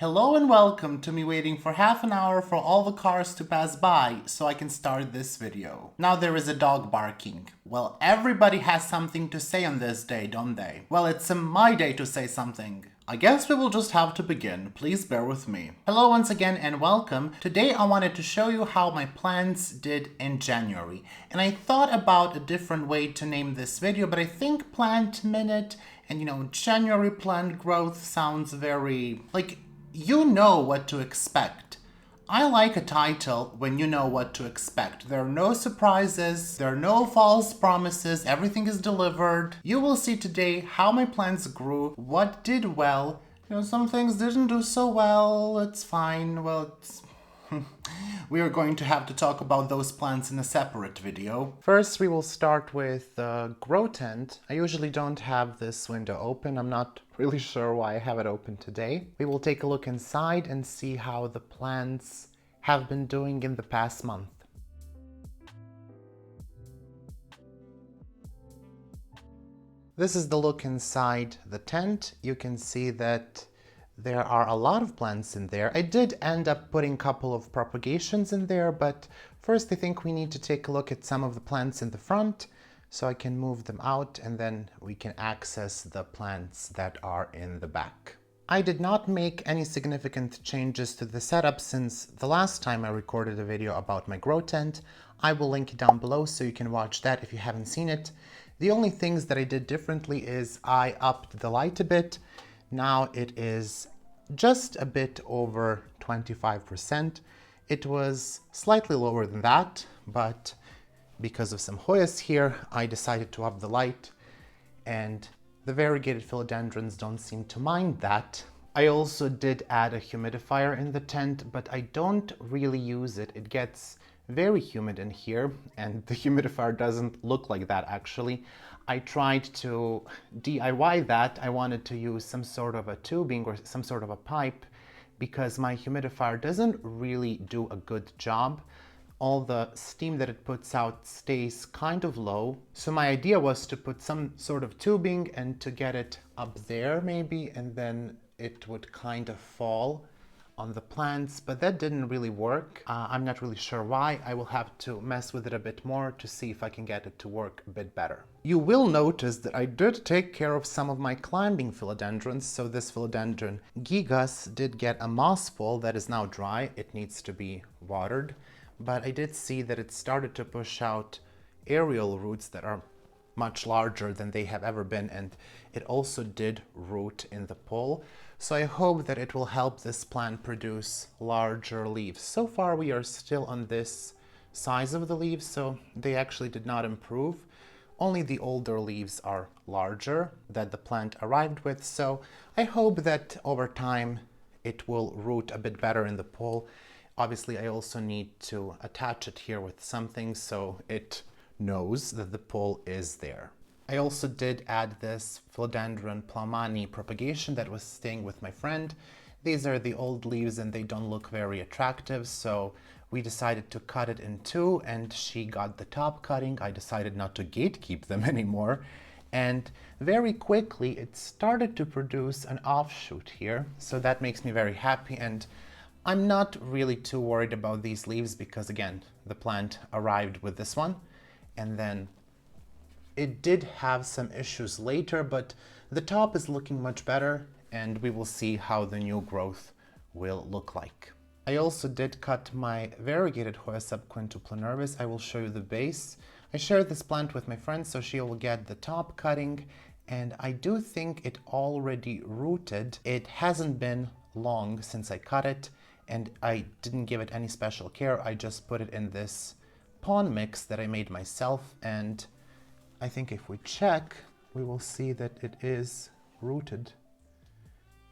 Hello and welcome to me waiting for half an hour for all the cars to pass by so I can start this video. Now there is a dog barking. Well, everybody has something to say on this day, don't they? Well, it's my day to say something. I guess we will just have to begin. Please bear with me. Hello once again and welcome. Today I wanted to show you how my plants did in January. And I thought about a different way to name this video, but I think Plant Minute and January plant growth sounds very you know what to expect. I like a title when you know what to expect. There are no surprises, there are no false promises, everything is delivered. You will see today how my plants grew, what did well. Some things didn't do so well, it's fine. We are going to have to talk about those plants in a separate video. First, we will start with the grow tent. I usually don't have this window open. I'm not really sure why I have it open today. We will take a look inside and see how the plants have been doing in the past month. This is the look inside the tent. You can see that there are a lot of plants in there. I did end up putting a couple of propagations in there, but first I think we need to take a look at some of the plants in the front so I can move them out and then we can access the plants that are in the back. I did not make any significant changes to the setup since the last time I recorded a video about my grow tent. I will link it down below so you can watch that if you haven't seen it. The only things that I did differently is I upped the light a bit. Now it is just a bit over 25%. It was slightly lower than that, but because of some Hoyas here, I decided to up the light, and the variegated philodendrons don't seem to mind that. I also did add a humidifier in the tent, but I don't really use it. It gets very humid in here, and the humidifier doesn't look like that actually. I tried to DIY that. I wanted to use some sort of a tubing or some sort of a pipe because my humidifier doesn't really do a good job. All the steam that it puts out stays kind of low. So my idea was to put some sort of tubing and to get it up there maybe, and then it would kind of fall on the plants, but that didn't really work. I'm not really sure why. I will have to mess with it a bit more to see if I can get it to work a bit better. You will notice that I did take care of some of my climbing philodendrons. So this philodendron gigas did get a moss ball that is now dry. It needs to be watered, but I did see that it started to push out aerial roots that are much larger than they have ever been, and it also did root in the pole. So I hope that it will help this plant produce larger leaves. So far we are still on this size of the leaves, so they actually did not improve. Only the older leaves are larger that the plant arrived with, so I hope that over time it will root a bit better in the pole. Obviously I also need to attach it here with something so it knows that the pole is there. I also did add this Philodendron Plumani propagation that was staying with my friend. These are the old leaves and they don't look very attractive, so we decided to cut it in two, and she got the top cutting. I decided not to gatekeep them anymore, and very quickly it started to produce an offshoot here, so that makes me very happy. And I'm not really too worried about these leaves because again, the plant arrived with this one, and then it did have some issues later, but the top is looking much better, and we will see how the new growth will look like. I also did cut my variegated Hoya subquintuplonervis. I will show you the base. I shared this plant with my friend, so she will get the top cutting, and I do think it already rooted. It hasn't been long since I cut it, and I didn't give it any special care. I just put it in this pond mix that I made myself, and I think if we check, we will see that it is rooted.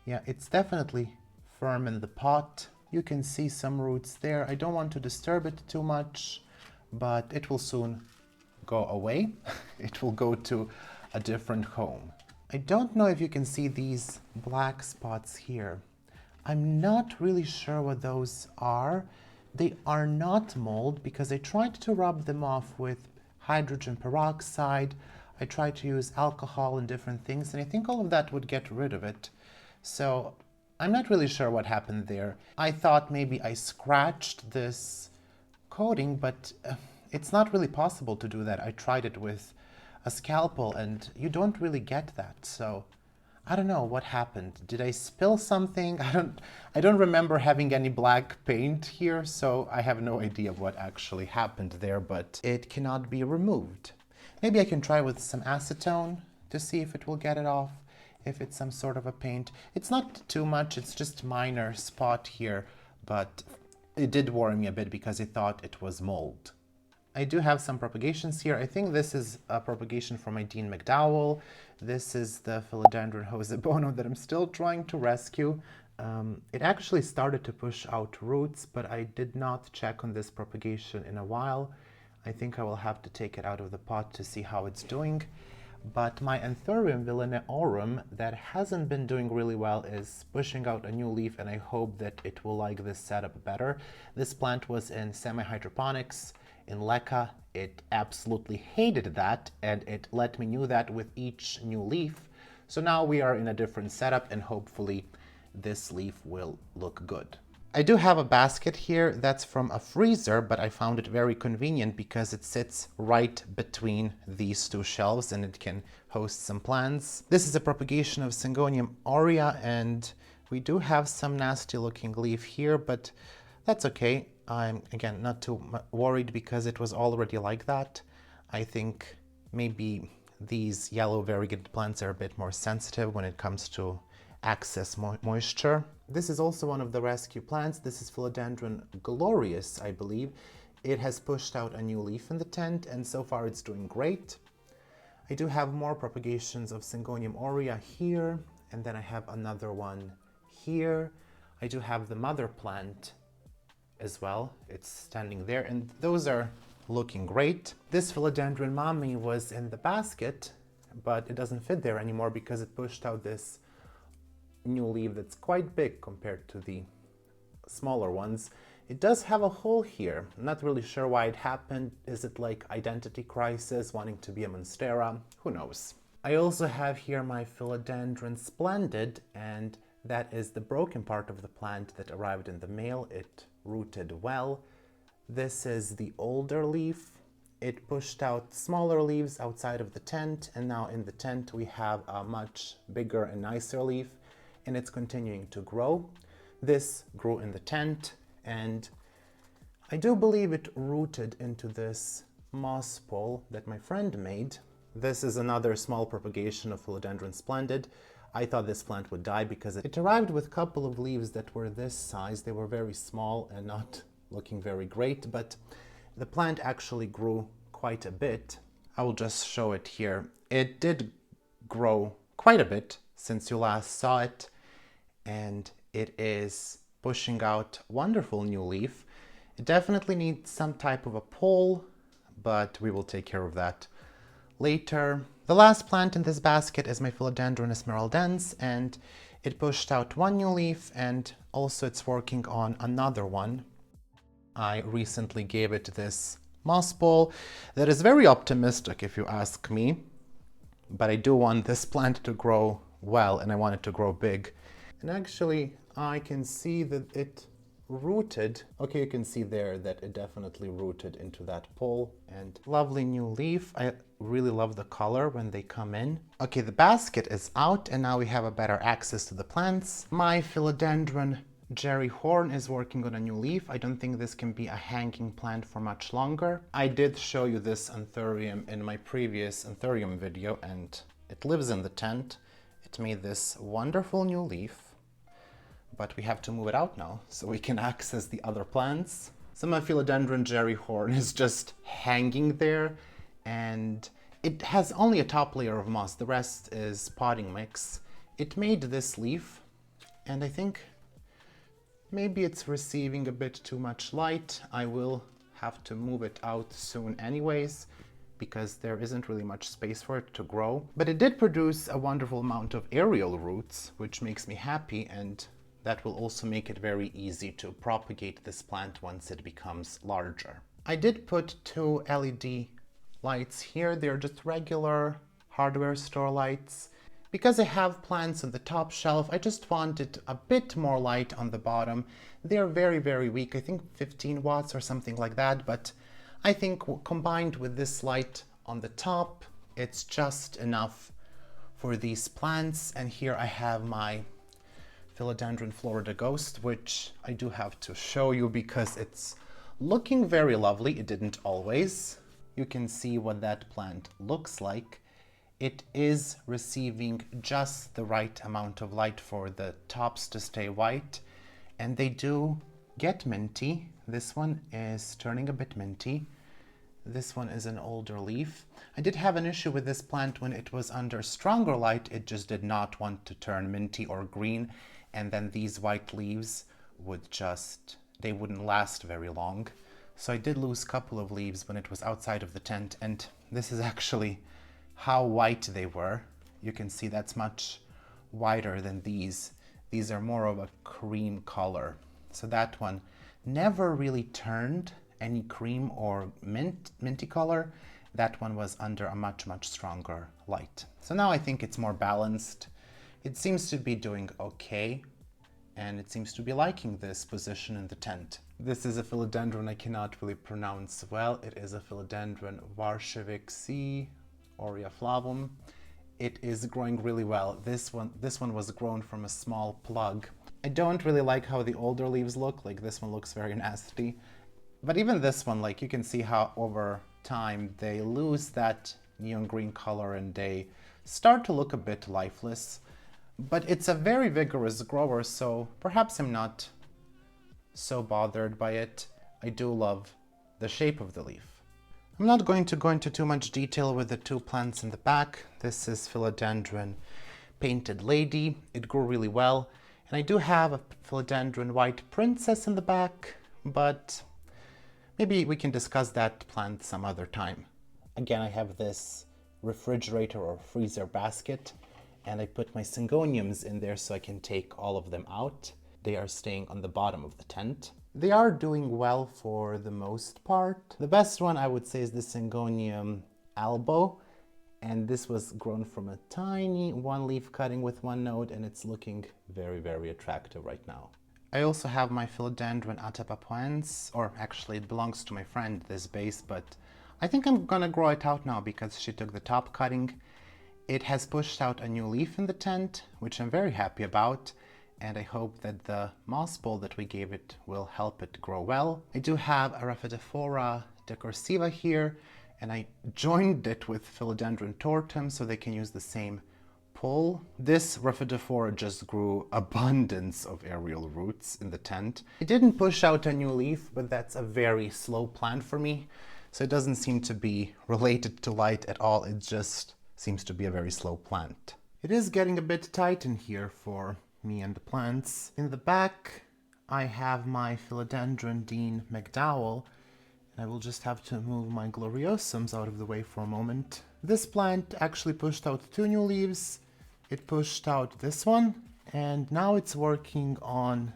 Yeah, it's definitely firm in the pot. You can see some roots there. I don't want to disturb it too much, but it will soon go away. It will go to a different home. I don't know if you can see these black spots here. I'm not really sure what those are. They are not mold because I tried to rub them off with hydrogen peroxide. I tried to use alcohol and different things, and I think all of that would get rid of it. So I'm not really sure what happened there. I thought maybe I scratched this coating, but it's not really possible to do that. I tried it with a scalpel and you don't really get that. So I don't know what happened. Did I spill something? I don't remember having any black paint here, so I have no idea what actually happened there, but it cannot be removed. Maybe I can try with some acetone to see if it will get it off, if it's some sort of a paint. It's not too much, it's just a minor spot here, but it did worry me a bit because I thought it was mold. I do have some propagations here. I think this is a propagation from my Dean McDowell. This is the Philodendron Hoya that I'm still trying to rescue. It actually started to push out roots, but I did not check on this propagation in a while. I think I will have to take it out of the pot to see how it's doing. But my Anthurium villaneorum that hasn't been doing really well is pushing out a new leaf, and I hope that it will like this setup better. This plant was in semi-hydroponics in LECA. It absolutely hated that, and it let me know that with each new leaf. So now we are in a different setup, and hopefully this leaf will look good. I do have a basket here that's from a freezer, but I found it very convenient because it sits right between these two shelves and it can host some plants. This is a propagation of Syngonium aurea, and we do have some nasty looking leaf here, but that's okay. I'm, again, not too worried because it was already like that. I think maybe these yellow variegated plants are a bit more sensitive when it comes to access moisture. This is also one of the rescue plants. This is Philodendron glorious, I believe. It has pushed out a new leaf in the tent, and so far it's doing great. I do have more propagations of Syngonium aurea here, and then I have another one here. I do have the mother plant as well. It's standing there, and those are looking great. This Philodendron mami was in the basket, but it doesn't fit there anymore because it pushed out this new leaf that's quite big compared to the smaller ones. It does have a hole here. I'm not really sure why it happened. Is it like identity crisis, wanting to be a monstera? Who knows? I also have here my Philodendron splendid, and that is the broken part of the plant that arrived in the mail. It rooted well. This is the older leaf. It pushed out smaller leaves outside of the tent, and now in the tent we have a much bigger and nicer leaf, and it's continuing to grow. This grew in the tent, and I do believe it rooted into this moss pole that my friend made. This is another small propagation of Philodendron splendid. I thought this plant would die because it arrived with a couple of leaves that were this size. They were very small and not looking very great, but the plant actually grew quite a bit. I will just show it here. It did grow quite a bit since you last saw it, and it is pushing out wonderful new leaf. It definitely needs some type of a pole, but we will take care of that later. The last plant in this basket is my Philodendron esmeraldense, and it pushed out one new leaf, and also it's working on another one. I recently gave it this moss pole that is very optimistic if you ask me, but I do want this plant to grow well, and I want it to grow big. And actually, I can see that it rooted. Okay, you can see there that it definitely rooted into that pole, and lovely new leaf. I really love the color when they come in. Okay, the basket is out, and now we have a better access to the plants. My Philodendron Jerry Horn is working on a new leaf. I don't think this can be a hanging plant for much longer. I did show you this Anthurium in my previous Anthurium video, and it lives in the tent. It made this wonderful new leaf, but we have to move it out now so we can access the other plants. So my Philodendron Jerry Horn is just hanging there, and it has only a top layer of moss. The rest is potting mix. It made this leaf, and I think maybe it's receiving a bit too much light. I will have to move it out soon anyways, because there isn't really much space for it to grow. But it did produce a wonderful amount of aerial roots, which makes me happy, and that will also make it very easy to propagate this plant once it becomes larger. I did put 2 LED lights here. They're just regular hardware store lights. Because I have plants on the top shelf, I just wanted a bit more light on the bottom. They're very, very weak, I think 15 watts or something like that, but I think combined with this light on the top, it's just enough for these plants. And here I have my Philodendron Florida Ghost, which I do have to show you because it's looking very lovely. It didn't always. You can see what that plant looks like. It is receiving just the right amount of light for the tops to stay white, and they do get minty. This one is turning a bit minty. This one is an older leaf. I did have an issue with this plant when it was under stronger light. It just did not want to turn minty or green, and then these white leaves would just, they wouldn't last very long. So I did lose a couple of leaves when it was outside of the tent, and this is actually how white they were. You can see that's much whiter than these. These are more of a cream color. So that one never really turned any cream or minty color. That one was under a much stronger light. So now I think it's more balanced. It seems to be doing okay, and it seems to be liking this position in the tent. This is a philodendron I cannot really pronounce well. It is a Philodendron Varshavixi Aurea flavum. It is growing really well. This one was grown from a small plug. I don't really like how the older leaves look. Like, this one looks very nasty. But even this one, like, you can see how over time they lose that neon green color and they start to look a bit lifeless. But it's a very vigorous grower, so perhaps I'm not so bothered by it. I do love the shape of the leaf. I'm not going to go into too much detail with the two plants in the back. This is Philodendron Painted Lady. It grew really well. And I do have a Philodendron White Princess in the back, but maybe we can discuss that plant some other time. Again, I have this refrigerator or freezer basket, and I put my Syngoniums in there so I can take all of them out. They are staying on the bottom of the tent. They are doing well for the most part. The best one I would say is the Syngonium Albo, and this was grown from a tiny one leaf cutting with one node, and it's looking very attractive right now. I also have my Philodendron Atapapuense, or actually it belongs to my friend, this base, but I think I'm gonna grow it out now because she took the top cutting. It has pushed out a new leaf in the tent, which I'm very happy about, and I hope that the moss bowl that we gave it will help it grow well. I do have a Rhaphidophora decursiva here, and I joined it with Philodendron tortum so they can use the same pole. This Rhaphidophora just grew abundance of aerial roots in the tent. It didn't push out a new leaf, but that's a very slow plant for me, so it doesn't seem to be related to light at all. It just seems to be a very slow plant. It is getting a bit tight in here for me and the plants. In the back, I have my Philodendron Dean McDowell, and I will just have to move my Gloriosums out of the way for a moment. This plant actually pushed out two new leaves. It pushed out this one, and now it's working on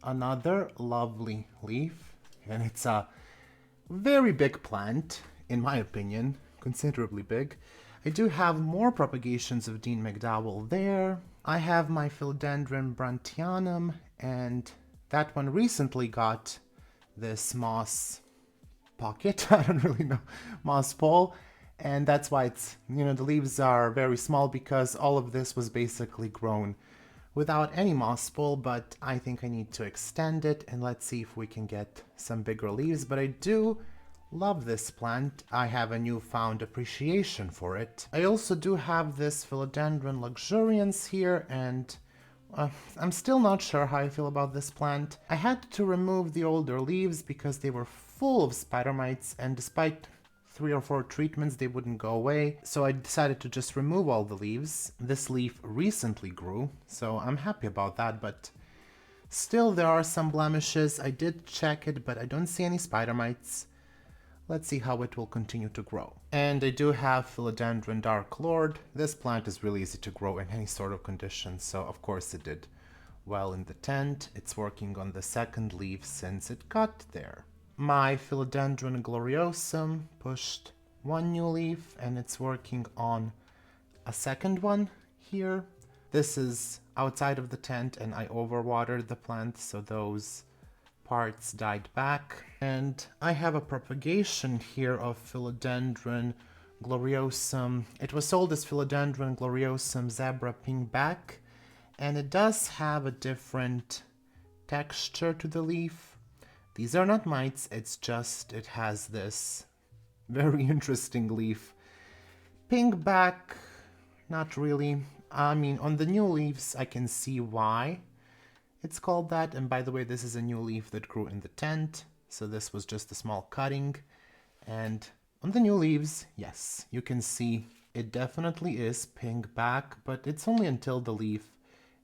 another lovely leaf, and it's a very big plant, in my opinion, considerably big. I do have more propagations of Dean McDowell there. I have my Philodendron Brantianum, and that one recently got this moss pocket, I don't really know, moss pole, and that's why it's, you know, the leaves are very small because all of this was basically grown without any moss pole, but I think I need to extend it, and let's see if we can get some bigger leaves. But I do love this plant. I have a newfound appreciation for it. I also do have this Philodendron luxurians here, and I'm still not sure how I feel about this plant. I had to remove the older leaves because they were full of spider mites, and despite 3 or 4 treatments they wouldn't go away, so I decided to just remove all the leaves. This leaf recently grew, so I'm happy about that, but still there are some blemishes. I did check it, but I don't see any spider mites. Let's see how it will continue to grow. And I do have Philodendron Dark Lord. This plant is really easy to grow in any sort of conditions, so of course it did well in the tent. It's working on the second leaf since it got there. My Philodendron Gloriosum pushed one new leaf, and it's working on a second one here. This is outside of the tent and I overwatered the plants, so those parts died back. And I have a propagation here of Philodendron gloriosum. It was sold as Philodendron gloriosum zebra pinkback, and it does have a different texture to the leaf. These are not mites, it's just it has this very interesting leaf. Pinkback, not really. I mean, on the new leaves I can see why it's called that. And by the way, this is a new leaf that grew in the tent, so this was just a small cutting. And on the new leaves, yes, you can see it definitely is pinkback, but it's only until the leaf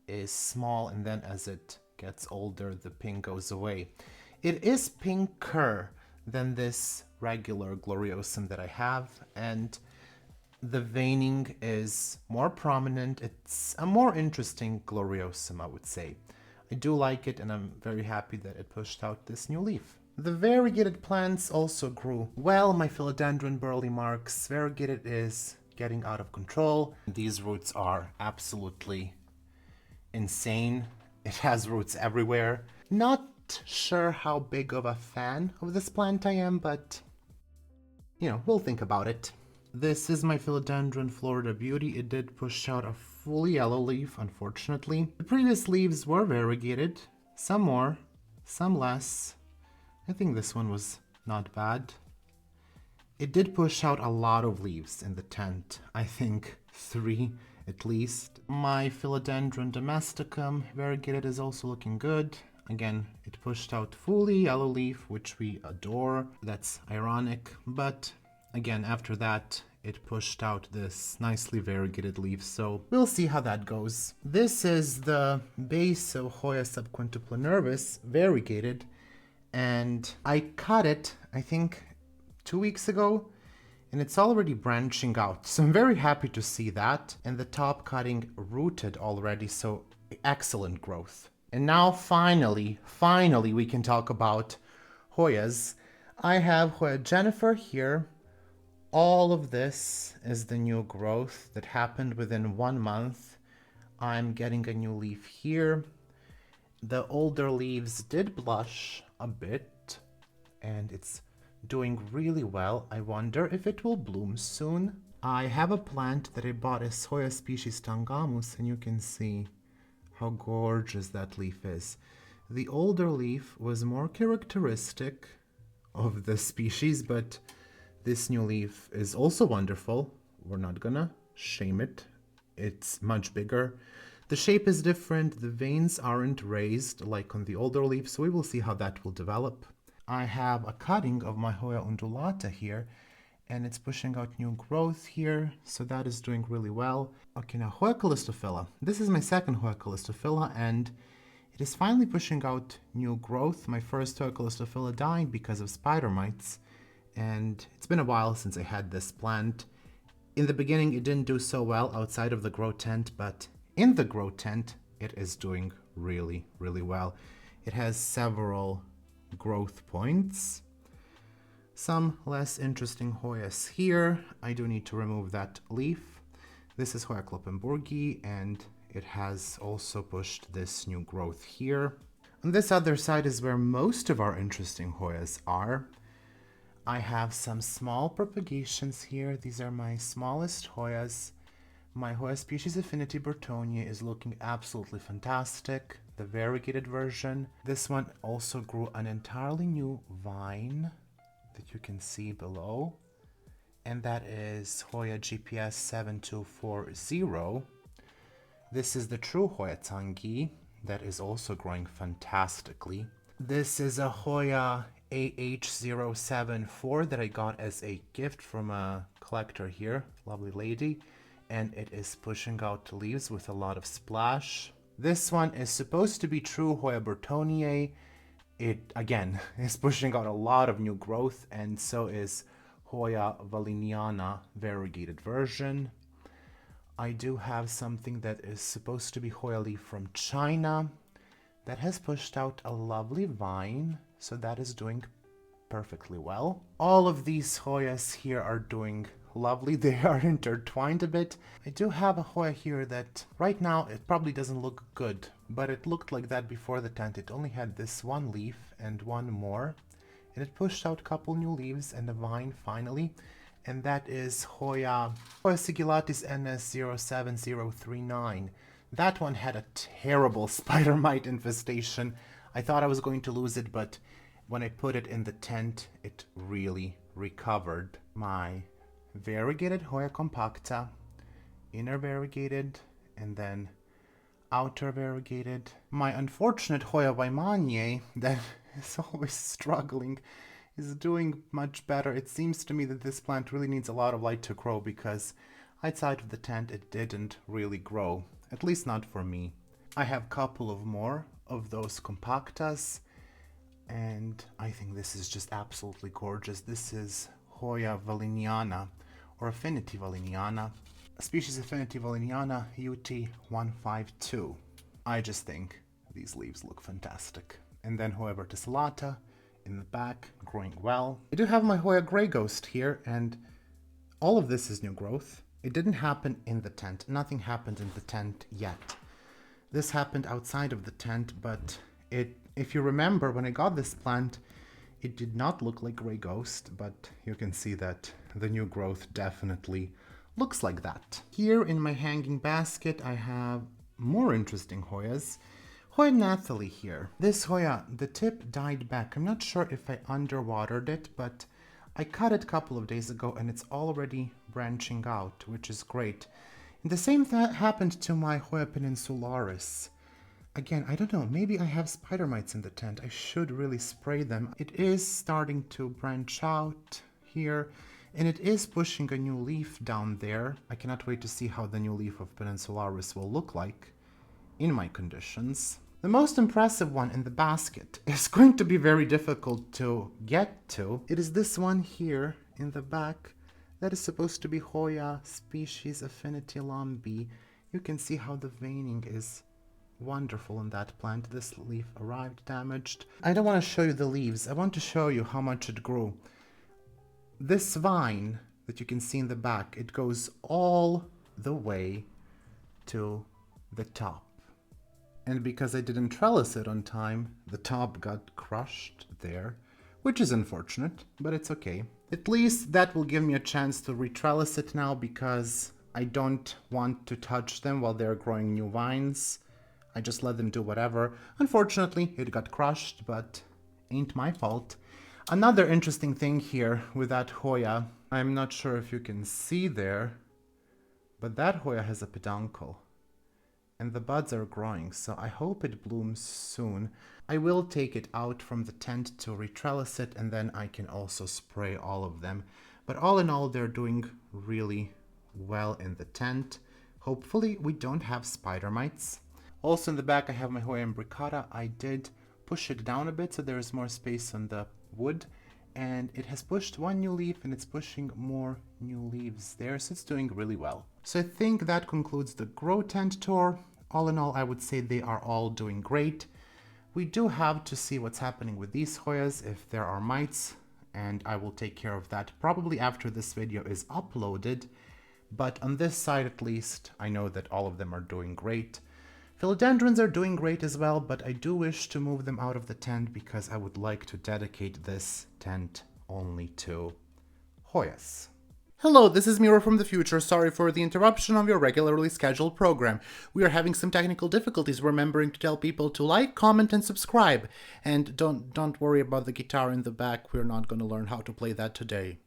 is small, and then as it gets older, the pink goes away. It is pinker than this regular gloriosum that I have, and the veining is more prominent. It's a more interesting gloriosum, I would say. I do like it, and I'm very happy that it pushed out this new leaf. The variegated plants also grew well. My Philodendron burley marks, variegated is getting out of control. These roots are absolutely insane. It has roots everywhere. Not sure how big of a fan of this plant I am, but you know, we'll think about it. This is my Philodendron Florida Beauty. It did push out a full yellow leaf, unfortunately. The previous leaves were variegated, some more, some less. I think this one was not bad. It did push out a lot of leaves in the tent, I think 3 at least. My Philodendron domesticum variegated is also looking good. Again, it pushed out fully yellow leaf, which we adore. That's ironic, but again, after that, it pushed out this nicely variegated leaf, so we'll see how that goes. This is the base of Hoya subquintupla nervus, variegated, and I cut it, I think, 2 weeks ago, and it's already branching out, so I'm very happy to see that. And the top cutting rooted already, so excellent growth. And now finally we can talk about Hoyas. I have Hoya Jennifer here. All of this is the new growth that happened within 1 month. I'm getting a new leaf here. The older leaves did blush a bit, and it's doing really well. I wonder if it will bloom soon. I have a plant that I bought as Hoya species Tangamus, and you can see how gorgeous that leaf is. The older leaf was more characteristic of the species, but this new leaf is also wonderful. We're not gonna shame it. It's much bigger. The shape is different. The veins aren't raised like on the older leaf, so we will see how that will develop. I have a cutting of my Hoya undulata here, and it's pushing out new growth here, so that is doing really well. Okay, now Hoya callistophila. This is my second Hoya callistophila, and it is finally pushing out new growth. My first Hoya callistophila died because of spider mites, and it's been a while since I had this plant. In the beginning, it didn't do so well outside of the grow tent, but in the grow tent, it is doing really, really well. It has several growth points. Some less interesting Hoyas here. I do need to remove that leaf. This is Hoya kloppenburgi, and it has also pushed this new growth here. On this other side is where most of our interesting Hoyas are. I have some small propagations here. These are my smallest Hoyas. My Hoya species Affinity Bertonia is looking absolutely fantastic. The variegated version. This one also grew an entirely new vine that you can see below. And that is Hoya GPS 7240. This is the true Hoya Tangi that is also growing fantastically. This is a Hoya AH074 that I got as a gift from a collector here, lovely lady, and it is pushing out leaves with a lot of splash. This one is supposed to be true Hoya Bertoniae. It again is pushing out a lot of new growth, and so is Hoya valiniana variegated version. I do have something that is supposed to be Hoya leaf from China that has pushed out a lovely vine, so that is doing perfectly well. All of these Hoyas here are doing lovely. They are intertwined a bit. I do have a Hoya here that right now it probably doesn't look good, but it looked like that before the tent. It only had this one leaf and one more, and it pushed out a couple new leaves and a vine finally, and that is Hoya sigulatus NS07039. That one had a terrible spider mite infestation. I thought I was going to lose it, but when I put it in the tent, it really recovered. My variegated Hoya compacta, inner variegated, and then outer variegated. My unfortunate Hoya Weimaniae that is always struggling is doing much better. It seems to me that this plant really needs a lot of light to grow because outside of the tent it didn't really grow, at least not for me. I have a couple of more of those compactas, and I think this is just absolutely gorgeous. This is Hoya valiniana, or Affinity valiniana, species Affinity valiniana UT152. I just think these leaves look fantastic. And then Hoya verticillata in the back, growing well. I do have my Hoya Grey Ghost here, and all of this is new growth. It didn't happen in the tent. Nothing happened in the tent yet. This happened outside of the tent, but if you remember, when I got this plant, it did not look like Grey Ghost, but you can see that the new growth definitely looks like that. Here in my hanging basket, I have more interesting Hoyas. Hoya Nathalie here. This Hoya, the tip died back. I'm not sure if I underwatered it, but I cut it a couple of days ago and it's already branching out, which is great. And the same happened to my Hoya peninsularis. Again, I don't know, maybe I have spider mites in the tent. I should really spray them. It is starting to branch out here, and it is pushing a new leaf down there. I cannot wait to see how the new leaf of peninsularis will look like in my conditions. The most impressive one in the basket is going to be very difficult to get to. It is this one here in the back. That is supposed to be Hoya species Affinity lambi. You can see how the veining is wonderful in that plant. This leaf arrived damaged. I don't want to show you the leaves. I want to show you how much it grew. This vine that you can see in the back, it goes all the way to the top. And because I didn't trellis it on time, the top got crushed there, which is unfortunate, but it's okay. At least that will give me a chance to retrellis it now, because I don't want to touch them while they're growing new vines. I just let them do whatever. Unfortunately, it got crushed, but ain't my fault. Another interesting thing here with that Hoya, I'm not sure if you can see there, but that Hoya has a peduncle. And the buds are growing, so I hope it blooms soon. I will take it out from the tent to retrellis it, and then I can also spray all of them. But all in all, they're doing really well in the tent. Hopefully we don't have spider mites. Also in the back I have my Hoya imbricata. I did push it down a bit so there is more space on the wood, and it has pushed one new leaf and it's pushing more new leaves there, so it's doing really well. So I think that concludes the grow tent tour. All in all, I would say they are all doing great. We do have to see what's happening with these Hoyas, if there are mites, and I will take care of that probably after this video is uploaded. But on this side at least, I know that all of them are doing great. Philodendrons are doing great as well, but I do wish to move them out of the tent because I would like to dedicate this tent only to Hoyas. Hello, this is Miro from the future. Sorry for the interruption of your regularly scheduled program. We are having some technical difficulties remembering to tell people to like, comment, and subscribe. And don't worry about the guitar in the back. We're not going to learn how to play that today.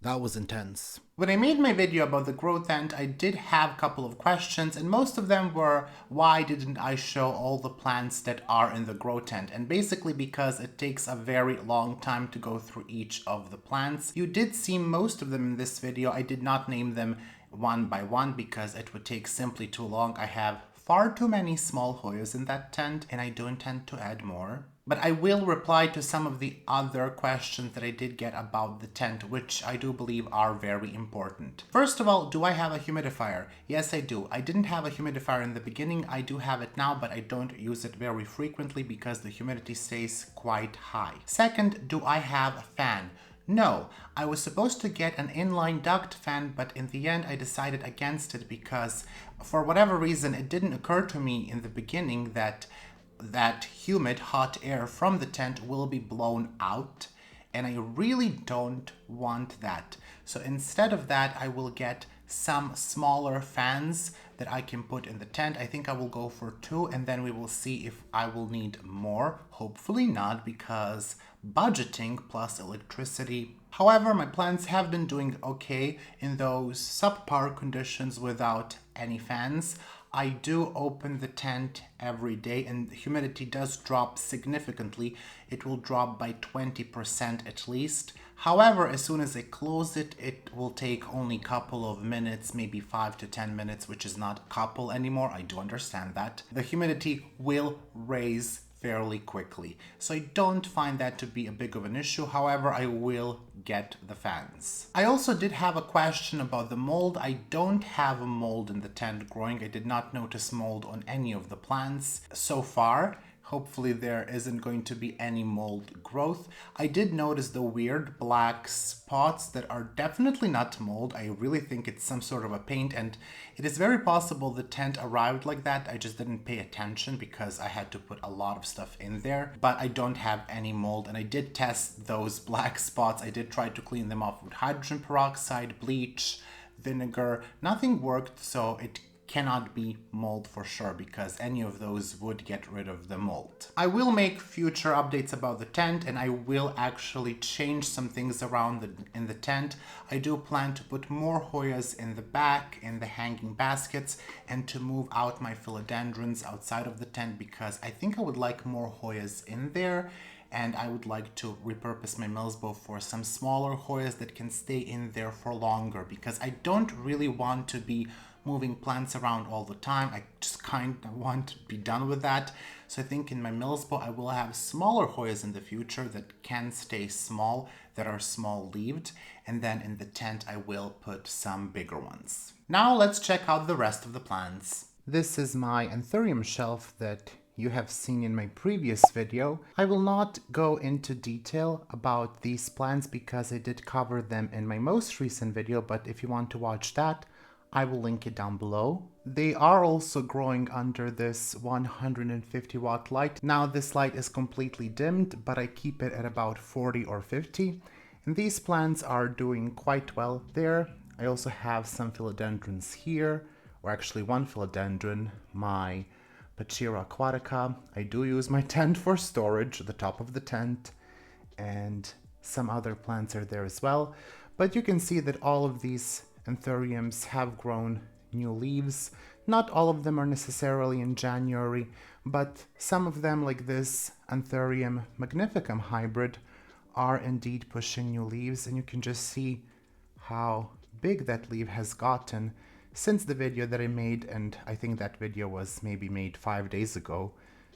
That was intense. When I made my video about the grow tent, I did have a couple of questions, and most of them were, why didn't I show all the plants that are in the grow tent? And basically because it takes a very long time to go through each of the plants. You did see most of them in this video. I did not name them one by one because it would take simply too long. I have far too many small Hoyas in that tent, and I do intend to add more. But I will reply to some of the other questions that I did get about the tent, which I do believe are very important. First of all, do I have a humidifier? Yes, I do. I didn't have a humidifier in the beginning. I do have it now, but I don't use it very frequently because the humidity stays quite high. Second, do I have a fan? No, I was supposed to get an inline duct fan, but in the end I decided against it because for whatever reason it didn't occur to me in the beginning that humid hot air from the tent will be blown out, and I really don't want that. So instead of that, I will get some smaller fans that I can put in the tent. I think I will go for 2, and then we will see if I will need more. Hopefully not, because budgeting plus electricity. However, my plants have been doing okay in those subpar conditions without any fans. I do open the tent every day, and the humidity does drop significantly. It will drop by 20% at least. However, as soon as I close it, it will take only a couple of minutes, maybe 5 to 10 minutes, which is not a couple anymore. I do understand that. The humidity will raise fairly quickly. So I don't find that to be a big of an issue. However, I will get the fans. I also did have a question about the mold. I don't have a mold in the tent growing. I did not notice mold on any of the plants so far. Hopefully there isn't going to be any mold growth. I did notice the weird black spots that are definitely not mold. I really think it's some sort of a paint, and it is very possible the tent arrived like that. I just didn't pay attention because I had to put a lot of stuff in there. But I don't have any mold, and I did test those black spots. I did try to clean them off with hydrogen peroxide, bleach, vinegar. Nothing worked, so it cannot be mold for sure, because any of those would get rid of the mold. I will make future updates about the tent, and I will actually change some things around in the tent. I do plan to put more Hoyas in the back, in the hanging baskets, and to move out my philodendrons outside of the tent, because I think I would like more Hoyas in there. And I would like to repurpose my Milsbo for some smaller Hoyas that can stay in there for longer, because I don't really want to be moving plants around all the time. I just kind of want to be done with that. So I think in my Milsbo I will have smaller Hoyas in the future that can stay small, that are small leaved, and then in the tent I will put some bigger ones. Now let's check out the rest of the plants. This is my Anthurium shelf that you have seen in my previous video. I will not go into detail about these plants because I did cover them in my most recent video, but if you want to watch that, I will link it down below. They are also growing under this 150 watt light. Now this light is completely dimmed, but I keep it at about 40 or 50. And these plants are doing quite well there. I also have some philodendrons here, or actually one philodendron, my Pachira aquatica. I do use my tent for storage, the top of the tent, and some other plants are there as well. But you can see that all of these Anthuriums have grown new leaves. Not all of them are necessarily in January, but some of them, like this Anthurium magnificum hybrid, are indeed pushing new leaves, and you can just see how big that leaf has gotten since the video that I made, and I think that video was maybe made 5 days ago.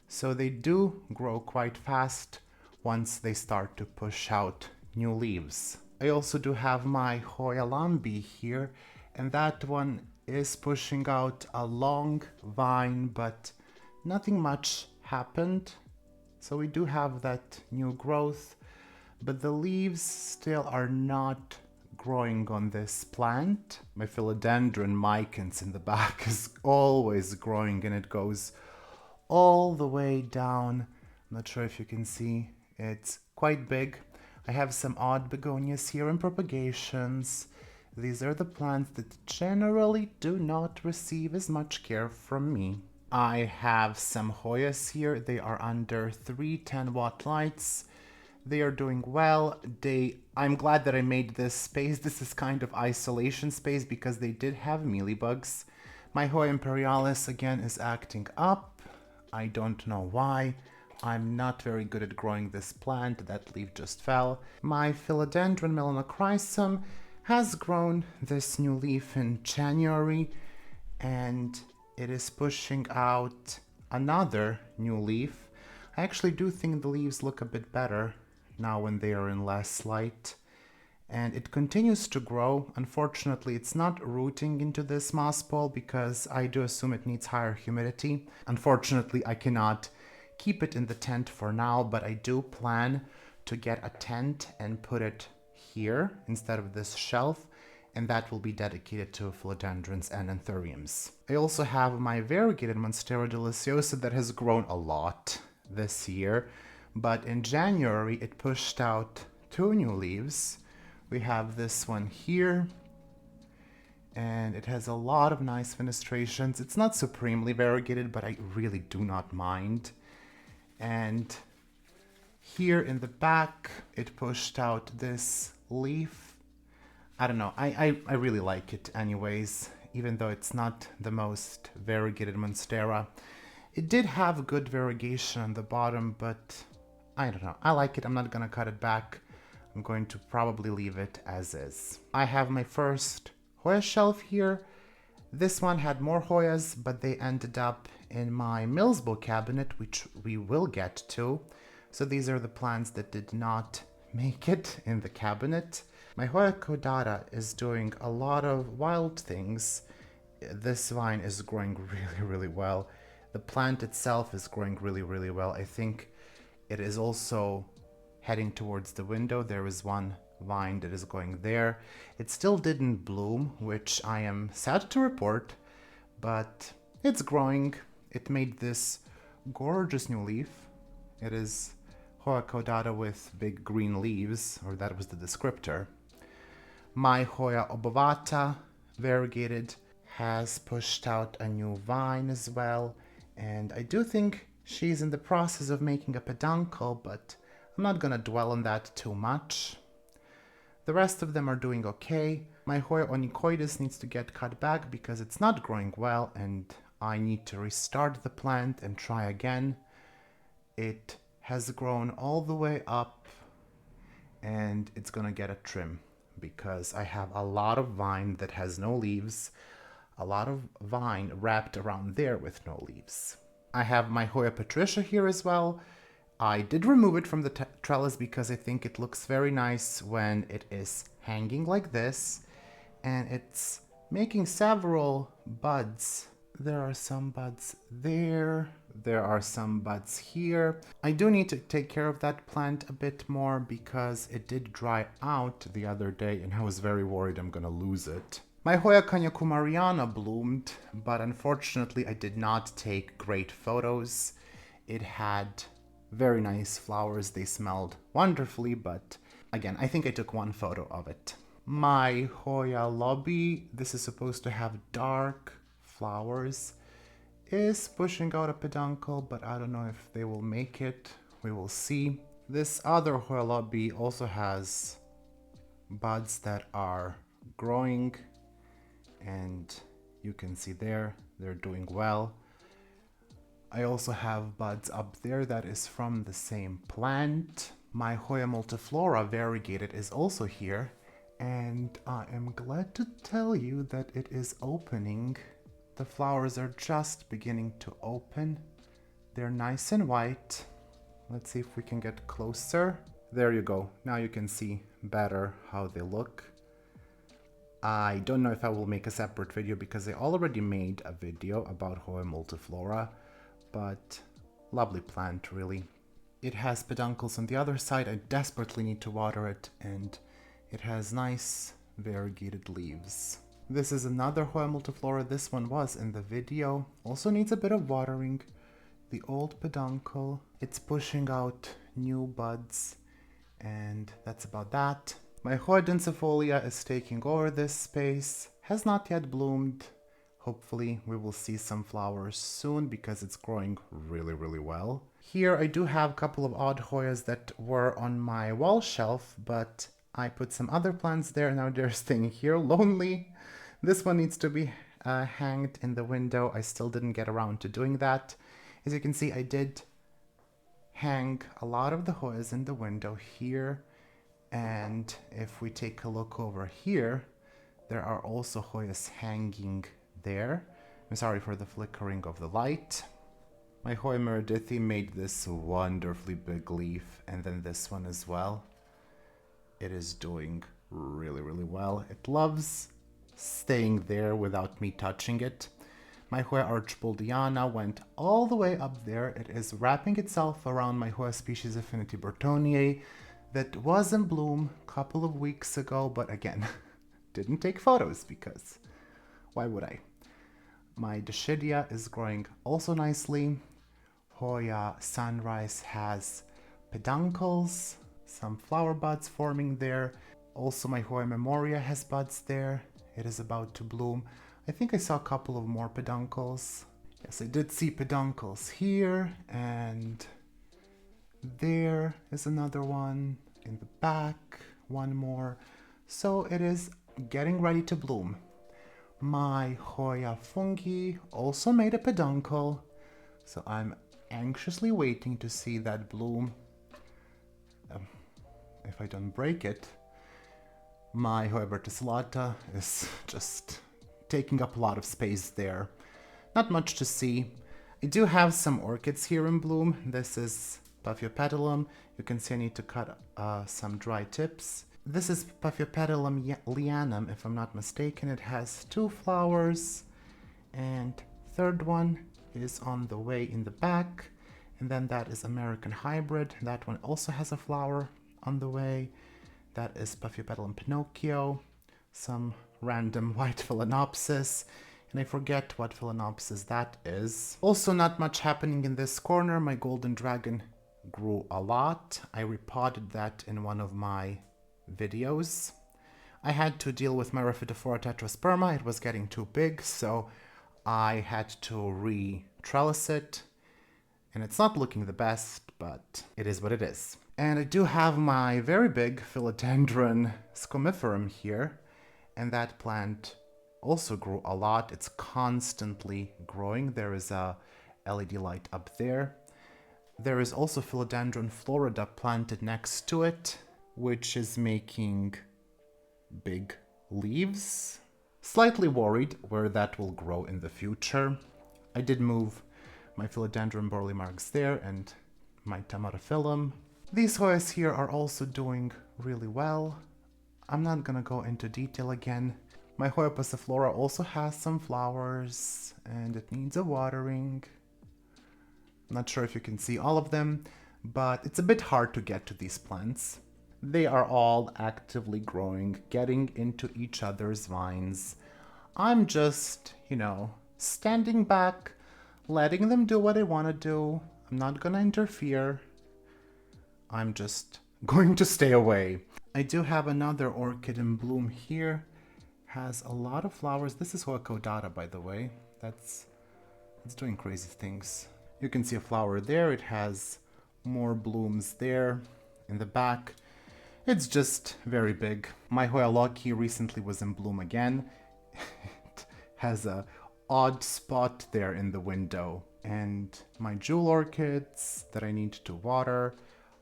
So they do grow quite fast once they start to push out new leaves. I also do have my Hoya lambi here, and that one is pushing out a long vine, but nothing much happened. So we do have that new growth, but the leaves still are not growing on this plant. My philodendron micans in the back is always growing, and it goes all the way down. I'm not sure if you can see, it's quite big. I have some odd begonias here in propagations. These are the plants that generally do not receive as much care from me. I have some Hoyas here. They are under 310 watt lights. They are doing well. I'm glad that I made this space. This is kind of isolation space because they did have mealybugs. My Hoya imperialis again is acting up. I don't know why. I'm not very good at growing this plant. That leaf just fell. My philodendron melanochrysum has grown this new leaf in January, and it is pushing out another new leaf. I actually do think the leaves look a bit better now when they are in less light. And it continues to grow. Unfortunately, it's not rooting into this moss ball because I do assume it needs higher humidity. Unfortunately, I cannot keep it in the tent for now, but I do plan to get a tent and put it here instead of this shelf, and that will be dedicated to philodendrons and anthuriums. I also have my variegated Monstera deliciosa that has grown a lot this year, but in January it pushed out 2 new leaves. We have this one here, and it has a lot of nice fenestrations. It's not supremely variegated, but I really do not mind. And here in the back, it pushed out this leaf. I don't know, I really like it anyways, even though it's not the most variegated Monstera. It did have good variegation on the bottom, but I don't know, I like it. I'm not gonna cut it back. I'm going to probably leave it as is. I have my first Hoya shelf here. This one had more Hoyas, but they ended up in my Milsbo cabinet, which we will get to. So these are the plants that did not make it in the cabinet. My Hoya caudata is doing a lot of wild things. This vine is growing really well. The plant itself is growing really well. I think it is also heading towards the window. There is one vine that is going there. It still didn't bloom, which I am sad to report, but it's growing. It made this gorgeous new leaf. It is Hoya caudata with big green leaves, or that was the descriptor. My Hoya obovata, variegated, has pushed out a new vine as well, and I do think she's in the process of making a peduncle, but I'm not gonna dwell on that too much. The rest of them are doing okay. My Hoya onychoides needs to get cut back because it's not growing well, and I need to restart the plant and try again. It has grown all the way up, and it's gonna get a trim because I have a lot of vine that has no leaves, a lot of vine wrapped around there with no leaves. I have my Hoya Patricia here as well. I did remove it from the trellis because I think it looks very nice when it is hanging like this, and it's making several buds. There are some buds there. There are some buds here. I do need to take care of that plant a bit more because it did dry out the other day and I was very worried I'm gonna lose it. My Hoya Kanyakumariana bloomed, but unfortunately I did not take great photos. It had very nice flowers. They smelled wonderfully, but again, I think I took one photo of it. My Hoya lobby, this is supposed to have dark flowers, is pushing out a peduncle, but I don't know if they will make it. We will see. This other Hoya lobby also has buds that are growing, and you can see there, they're doing well. I also have buds up there that is from the same plant. My Hoya multiflora variegated is also here, and I am glad to tell you that it is opening. The flowers are just beginning to open. They're nice and white. Let's see if we can get closer. There you go. Now you can see better how they look. I don't know if I will make a separate video because I already made a video about Hoya multiflora, but lovely plant really. It has peduncles on the other side. I desperately need to water it, and it has nice variegated leaves. This is another Hoya multiflora. This one was in the video. Also needs a bit of watering. The old peduncle. It's pushing out new buds, and that's about that. My Hoya densifolia is taking over this space. Has not yet bloomed. Hopefully we will see some flowers soon because it's growing really well. Here I do have a couple of odd Hoyas that were on my wall shelf, but I put some other plants there. Now they're staying here lonely. This one needs to be hanged in the window. I still didn't get around to doing that. As you can see, I did hang a lot of the Hoyas in the window here. And if we take a look over here, there are also Hoyas hanging there. I'm sorry for the flickering of the light. My Hoya Meredithy made this wonderfully big leaf, and then this one as well. It is doing really well. It loves staying there without me touching it. My Hoya Archibaldiana went all the way up there. It is wrapping itself around my Hoya species Affinity Burtoniae. that was in bloom a couple of weeks ago, but again, didn't take photos because why would I? My Dischidia is growing also nicely. Hoya Sunrise has peduncles, some flower buds forming there. Also my Hoya Memoria has buds there. It is about to bloom. I think I saw a couple of more peduncles. Yes, I did see peduncles here, and there is another one in the back, one more. So it is getting ready to bloom. My Hoya Fungi also made a peduncle, so I'm anxiously waiting to see that bloom. If I don't break it. My Hoya verticillata is just taking up a lot of space there. Not much to see. I do have some orchids here in bloom. This is Paphiopedilum. You can see I need to cut some dry tips. This is Paphiopedilum lianum, if I'm not mistaken. It has 2 flowers, and third one is on the way in the back. And then that is American Hybrid. That one also has a flower on the way. That is Paphiopedilum Pinocchio. Some random white Phalaenopsis. And I forget what Phalaenopsis that is. Also not much happening in this corner. My golden dragon grew a lot. I repotted that in one of my videos. I had to deal with my Rhaphidophora tetrasperma. It was getting too big, so I had to re-trellis it. And it's not looking the best, but it is what it is. And I do have my very big Philodendron scomiferum here, and that plant also grew a lot. It's constantly growing. There is a LED light up there. There is also Philodendron florida planted next to it, which is making big leaves. Slightly worried where that will grow in the future. I did move my Philodendron burleymarks there and my Tamaraphyllum. These Hoyas here are also doing really well. I'm not gonna go into detail again. My Hoya passiflora also has some flowers and it needs a watering. Not sure if you can see all of them, but it's a bit hard to get to these plants. They are all actively growing, getting into each other's vines. I'm just, standing back, letting them do what they want to do. I'm not gonna interfere. I'm just going to stay away. I do have another orchid in bloom here. Has a lot of flowers. This is Hoya caudata, by the way. It's doing crazy things. You can see a flower there. It has more blooms there in the back. It's just very big. My Hoya Loki recently was in bloom again. It has a odd spot there in the window. And my jewel orchids that I need to water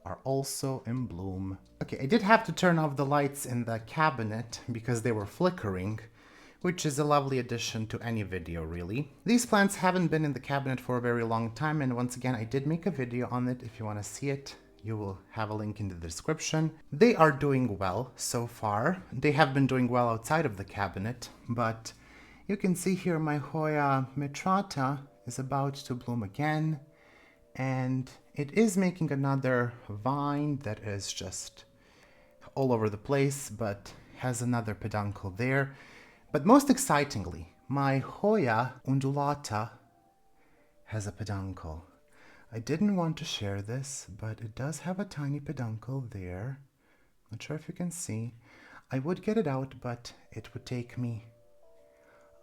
are also in bloom. Okay, I did have to turn off the lights in the cabinet because they were flickering, which is a lovely addition to any video, really. These plants haven't been in the cabinet for a very long time, and once again, I did make a video on it. If you want to see it, you will have a link in the description. They are doing well so far. They have been doing well outside of the cabinet, but you can see here my Hoya metrata is about to bloom again, and it is making another vine that is just all over the place, but has another peduncle there. But most excitingly, my Hoya undulata has a peduncle. I didn't want to share this, but it does have a tiny peduncle there. Not sure if you can see. I would get it out, but it would take me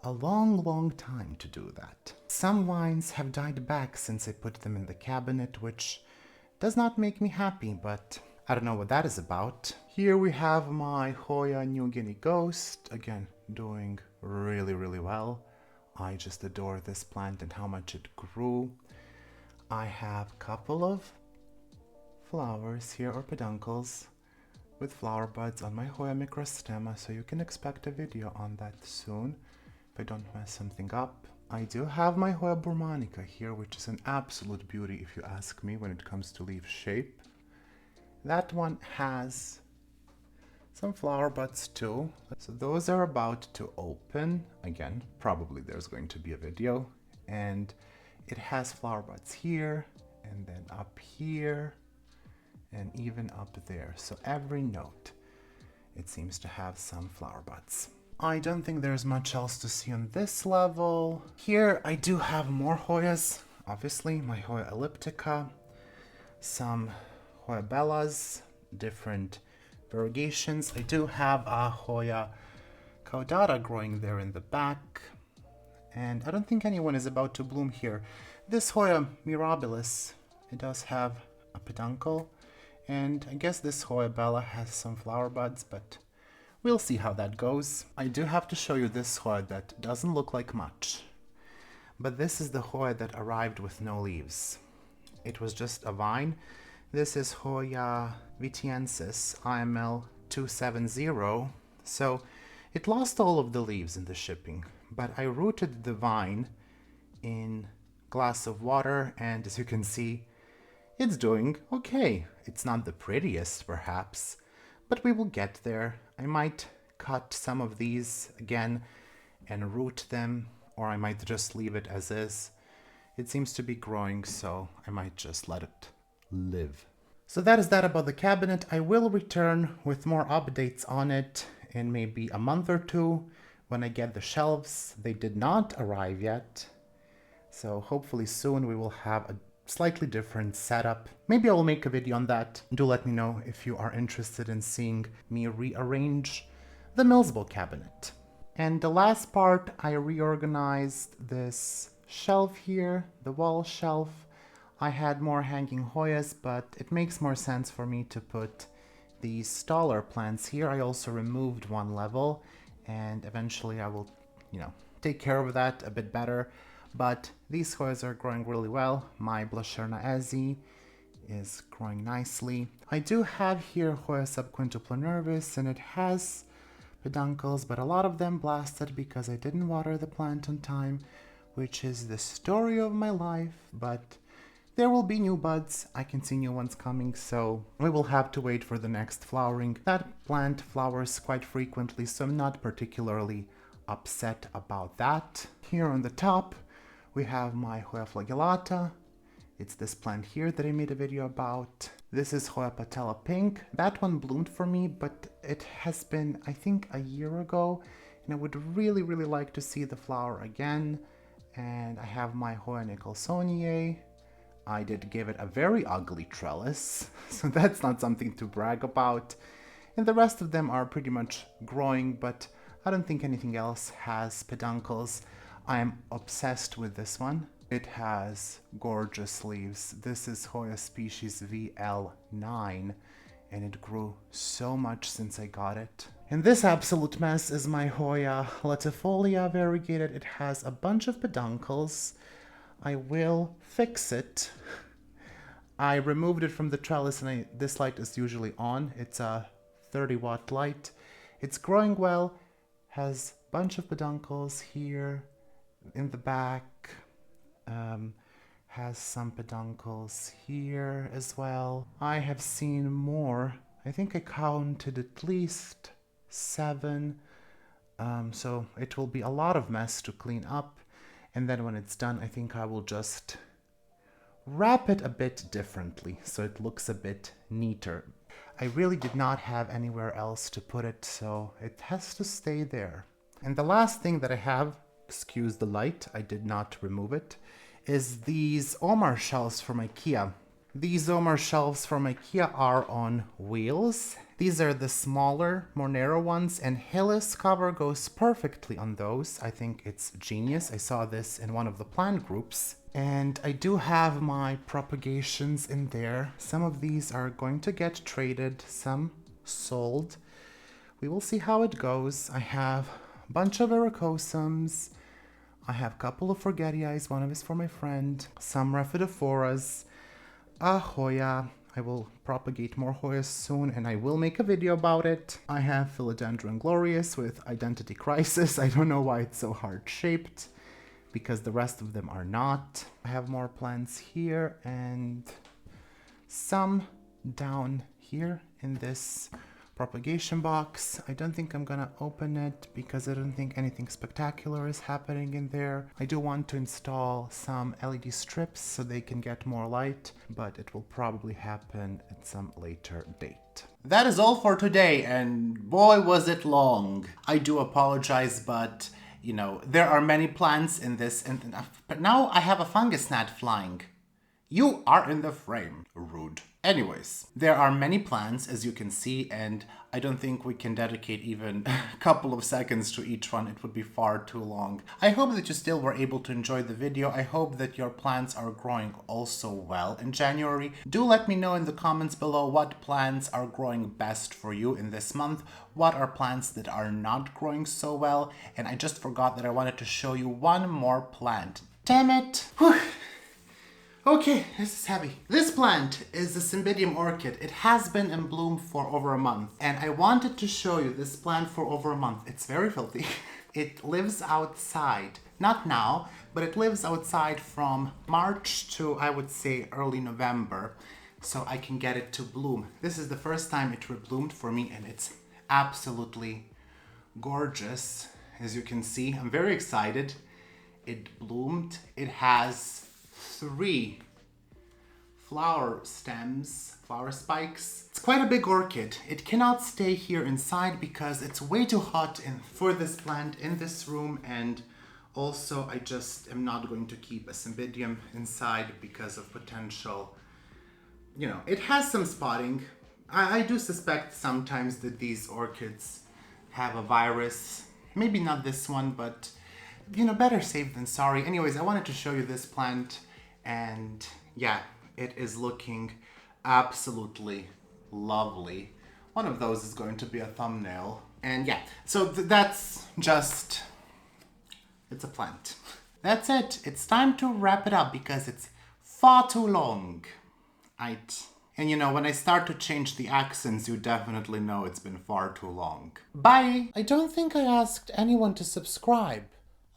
a long time to do that. Some vines have died back since I put them in the cabinet, which does not make me happy, but I don't know what that is about. Here we have my Hoya New Guinea Ghost, again, doing really well. I just adore this plant and how much it grew. I have a couple of flowers here, or peduncles, with flower buds on my Hoya microstemma, so you can expect a video on that soon, if I don't mess something up. I do have my Hoya burmanica here, which is an absolute beauty if you ask me when it comes to leaf shape. That one has some flower buds too. So those are about to open. Again, probably there's going to be a video. And it has flower buds here, and then up here, and even up there. So every note, it seems to have some flower buds. I don't think there's much else to see on this level. Here I do have more Hoyas, obviously, my Hoya elliptica, some Hoya bellas, different variegations. I do have a Hoya caudata growing there in the back, and I don't think anyone is about to bloom here. This Hoya mirabilis, it does have a peduncle, and I guess this Hoya bella has some flower buds, but we'll see how that goes. I do have to show you this Hoya that doesn't look like much, but this is the Hoya that arrived with no leaves. It was just a vine. This is Hoya vitiensis IML 270, so it lost all of the leaves in the shipping, but I rooted the vine in a glass of water, and as you can see, it's doing okay. It's not the prettiest, perhaps, but we will get there. I might cut some of these again and root them, or I might just leave it as is. It seems to be growing, so I might just let it live. So that is that about the cabinet. I will return with more updates on it in maybe a month or two when I get the shelves. They did not arrive yet, so hopefully soon we will have a slightly different setup. Maybe I will make a video on that. Do let me know if you are interested in seeing me rearrange the Milsbo cabinet. And the last part, I reorganized this shelf here, the wall shelf. I had more hanging Hoyas, but it makes more sense for me to put these taller plants here. I also removed one level, and eventually I will, take care of that a bit better. But these Hoyas are growing really well. My Blasherna Ezi is growing nicely. I do have here Hoya subquintupla nervis, and it has peduncles, but a lot of them blasted because I didn't water the plant on time, which is the story of my life. But there will be new buds. I can see new ones coming, so we will have to wait for the next flowering. That plant flowers quite frequently, so I'm not particularly upset about that. Here on the top, we have my Hoya flagellata. It's this plant here that I made a video about. This is Hoya patella pink. That one bloomed for me, but it has been, I think, a year ago, and I would really, really like to see the flower again. And I have my Hoya nicholsoniae. I did give it a very ugly trellis, so that's not something to brag about. And the rest of them are pretty much growing, but I don't think anything else has peduncles. I am obsessed with this one. It has gorgeous leaves. This is Hoya species VL9, and it grew so much since I got it. And this absolute mess is my Hoya latifolia variegated. It has a bunch of peduncles. I will fix it. I removed it from the trellis, and this light is usually on. It's a 30-watt light. It's growing well, has a bunch of peduncles here in the back, has some peduncles here as well. I have seen more. I think I counted at least 7, so it will be a lot of mess to clean up. And then when it's done, I think I will just wrap it a bit differently so it looks a bit neater. I really did not have anywhere else to put it, so it has to stay there. And the last thing that I have, excuse the light, I did not remove it, is these Omar shelves from IKEA. These Omar shelves from IKEA are on wheels. These are the smaller, more narrow ones, and Hillis cover goes perfectly on those. I think it's genius. I saw this in one of the plant groups. And I do have my propagations in there. Some of these are going to get traded, some sold. We will see how it goes. I have a bunch of ericosums. I have a couple of forgetii, one of is for my friend, some Rhapidophoras, a Hoya. I will propagate more Hoyas soon, and I will make a video about it. I have Philodendron glorious with identity crisis. I don't know why it's so heart-shaped, because the rest of them are not. I have more plants here, and some down here in this propagation box. I don't think I'm gonna open it because I don't think anything spectacular is happening in there. I do want to install some LED strips so they can get more light, but it will probably happen at some later date. That is all for today, and boy was it long. I do apologize, but you know, there are many plants in this, but now I have a fungus gnat flying. You are in the frame. Rude. Anyways, there are many plants, as you can see, and I don't think we can dedicate even a couple of seconds to each one. It would be far too long. I hope that you still were able to enjoy the video. I hope that your plants are growing also well in January. Do let me know in the comments below what plants are growing best for you in this month. What are plants that are not growing so well? And I just forgot that I wanted to show you one more plant. Damn it! Whew. Okay, this is heavy. This plant is a Cymbidium orchid. It has been in bloom for over a month, and I wanted to show you this plant for over a month. It's very filthy. It lives outside. Not now, but it lives outside from March to, I would say, early November, so I can get it to bloom. This is the first time it rebloomed for me, and it's absolutely gorgeous. As you can see, I'm very excited. It bloomed. It has 3 flower stems, flower spikes. It's quite a big orchid. It cannot stay here inside because it's way too hot for this plant in this room, and also I just am not going to keep a Cymbidium inside because of potential, you know, it has some spotting. I do suspect sometimes that these orchids have a virus. Maybe not this one, but you know, better safe than sorry. Anyways, I wanted to show you this plant. And yeah, it is looking absolutely lovely. One of those is going to be a thumbnail. And yeah, so that's just, it's a plant. That's it. It's time to wrap it up because it's far too long. And you know, when I start to change the accents, you definitely know it's been far too long. Bye! I don't think I asked anyone to subscribe.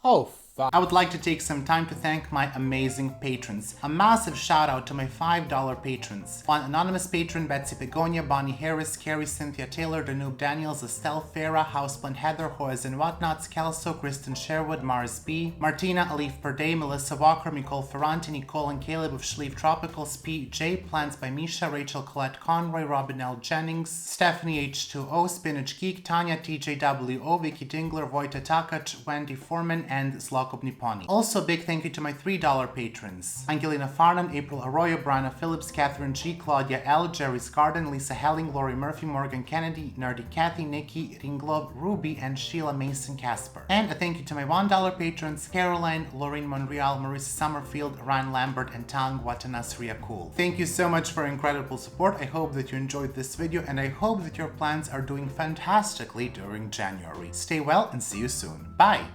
Oh, fuck. I would like to take some time to thank my amazing patrons. A massive shout out to my $5 patrons. One anonymous patron, Betsy Begonia, Bonnie Harris, Carrie, Cynthia Taylor, Danube Daniels, Estelle Farah, Houseplant Heather, Hoyas and Whatnots, Kelso, Kristen Sherwood, Mars B, Martina, Alif Perday, Melissa Walker, Nicole Ferranti, Nicole and Caleb of Schlieve Tropicals, P. J, Plants by Misha, Rachel Colette Conroy, Robin L. Jennings, Stephanie H2O, Spinach Geek, Tanya TJWO, Vicky Dingler, Vojta Takac, Wendy Foreman, and Slokop Nipponi. Also, big thank you to my $3 patrons. Angelina Farnan, April Arroyo, Brianna Phillips, Catherine G, Claudia L, Jerry's Garden, Lisa Helling, Lori Murphy, Morgan Kennedy, Nerdy Kathy, Nikki, Ringlob, Ruby, and Sheila Mason Casper. And a thank you to my $1 patrons, Caroline, Lorraine Monreal, Marissa Summerfield, Ryan Lambert, and Tang Watanasria Cool. Thank you so much for incredible support. I hope that you enjoyed this video, and I hope that your plants are doing fantastically during January. Stay well and see you soon. Bye!